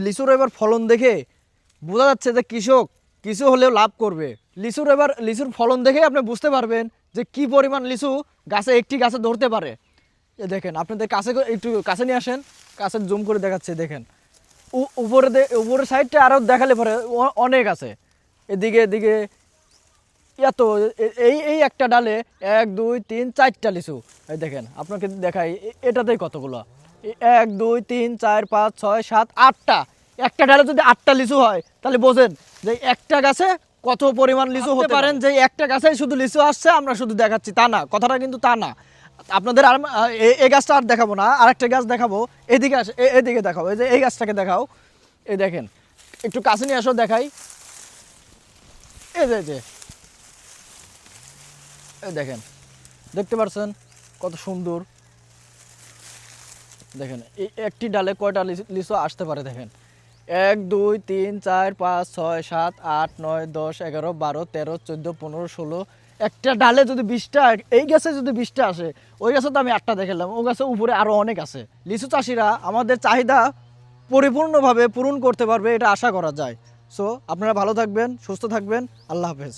লিচুর এবার ফলন দেখে বোঝা যাচ্ছে যে কৃষক কিছু হলেও লাভ করবে। লিচুর ফলন দেখে আপনি বুঝতে পারবেন যে কি পরিমাণ লিচু একটি গাছে ধরতে পারে। এ দেখেন, আপনাদের কাছে একটু কাছে নিয়ে আসেন, কাছে জুম করে দেখাচ্ছে। দেখেন উপরের সাইডটা আরও দেখালে পরে অনেক আছে। এদিকে এত এই এই একটা ডালে 1 2 3 4টা লিচু। এই দেখেন আপনাকে দেখাই, এটাতেই কতগুলো, 1 2 3 4 5 6 7 8টা। একটা ডালে যদি 8টা লিচু হয় তাহলে বোঝেন যে একটা গাছে কত পরিমাণ লিচু হতে পারেন। যে একটা গাছেই শুধু লিচু আসছে আমরা শুধু দেখাচ্ছি তা না, কথাটা কিন্তু তা না। আপনাদের আর এই গাছটা আর দেখাবো না, আরেকটা গাছ দেখাবো। এদিকে আসে, এদিকে দেখাবো, এই যে এই গাছটাকে দেখাও। এই দেখেন, একটু কাছে নিয়ে আসো দেখাই। এই যে এই দেখেন, দেখতে পাচ্ছেন কত সুন্দর। দেখেন এই একটি ডালে কয়টা লিচু আসতে পারে। দেখেন 1 2 3 4 5 6 7 8 9 10 11 12 13 14 15 16। একটা ডালে যদি 20টা, এই গাছে যদি 20টা আসে, ওই গাছে তো আমি 8টা দেখালাম, ওই গাছে উপরে আরও অনেক আছে। লিচু চাষিরা আমাদের চাহিদা পরিপূর্ণভাবে পূরণ করতে পারবে, এটা আশা করা যায়। সো আপনারা ভালো থাকবেন, সুস্থ থাকবেন। আল্লাহ হাফেজ।